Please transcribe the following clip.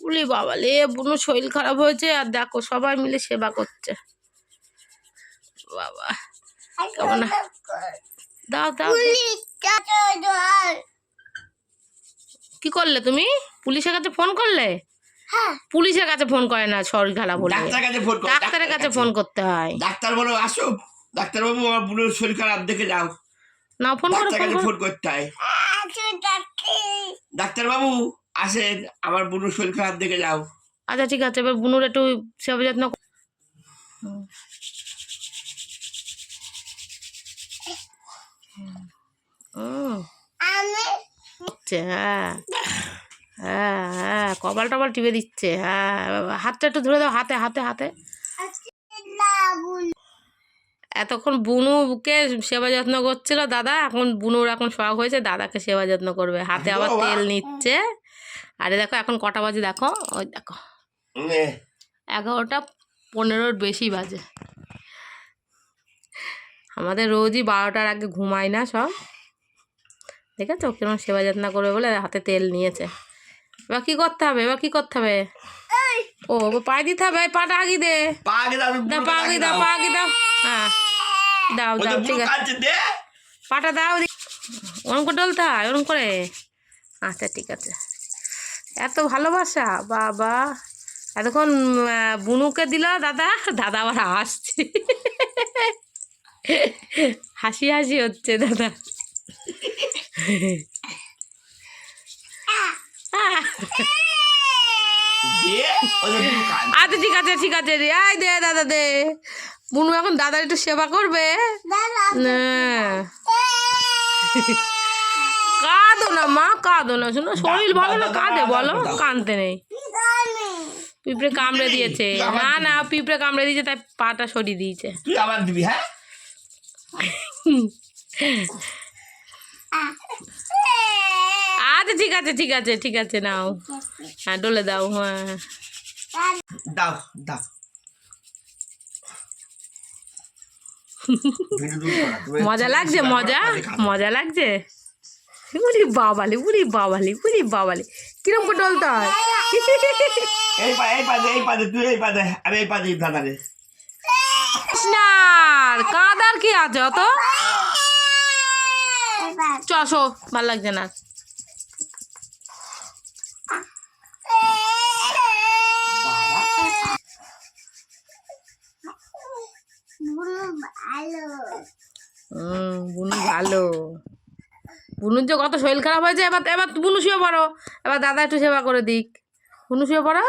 উলি বাবা লে, বুনো শরীর খারাপ হয়েছে আর দেখো সবাই মিলে সেবা করছে। বাবা কেমন, দাও দাও। কি করলে তুমি? পুলিশের কাছে ফোন করলে? পুলিশের কাছে ফোন করে না, শরীর খারাপ বলে ডাক্তারের কাছে ফোন করতে হয়। ডাক্তার বলো আসো, ডাক্তারবাবু আমার বুনোর শরীর খারাপ দেখে যাও। না ফোন করো, ফোন করতে হয়। ডাক্তারবাবু আসেন, আমার বুনোর শরীর খারাপ দেখে যাও। আচ্ছা ঠিক আছে, এবার বুনুর একটু সেবা যত্ন হ্যাঁ হ্যাঁ হ্যাঁ, কপাল টপাল টিপে দিচ্ছে। হ্যাঁ হাতটা একটু ধরে দাও, হাতে হাতে হাতে। এতক্ষণ বুনুকে সেবা যত্ন করছিল দাদা, এখন বুনুর এখন শখ হয়েছে দাদাকে সেবা যত্ন করবে, হাতে আবার তেল নিচ্ছে। আরে দেখো এখন কটা বাজে দেখো, ওই দেখো 11:15 বেশি বাজে। আমাদের রোজই 12টার আগে ঘুমায় না সব, দেখেছো কিরকম সেবা যত্ন করবে বলে হাতে তেল নিয়েছে। এবার কি করতে হবে, এবার কি করতে হবে? ও পায়ে দিতে হবে, পাটা আগি দে, পা আগি দাও, পা আগি দাও। হ্যাঁ দাও দাও, ঠিক আছে পাটা দাও, ওরম করে ডলতে হয়, ওরম করে। আচ্ছা ঠিক আছে, এত ভালোবাসা বাবা। এতক্ষণ বুনুকে দিল দাদা, দাদা আবার হাসছে, হাসি হাসি হচ্ছে দাদা। আচ্ছা ঠিক আছে ঠিক আছে, আয় দে দাদা দে। বুনু এখন দাদার একটু সেবা করবে। কাঁদো না মা, কাঁদো না, শোনো শরীর ভালো না, কাঁদে বলো, কাঁদতে নেই। পিঁপড়ে কামড়ে দিয়েছে, না না পিঁপড়ে কামড়ে দিয়েছে তাই পাটা সরিয়ে দিয়েছে। আচ্ছা ঠিক আছে ঠিক আছে ঠিক আছে, নাও হ্যাঁ ডলে দাও। হ্যাঁ দাও দাও। মজা লাগছে, মজা মজা লাগছে। উরি বাবালি, উরি বাবালি, উরি বাবালি, কিরম করে ডলতে হয়। কাঁদার কি আছে অত, চশো ভাল লাগছে না। বুনু ভালো, বুনুর যে কত শরীর খারাপ হয়েছে। এবার এবার বুনু শুয়ে পড়ো, এবার দাদা একটু সেবা করে দিক। বুনু শুয়ে পড়ো।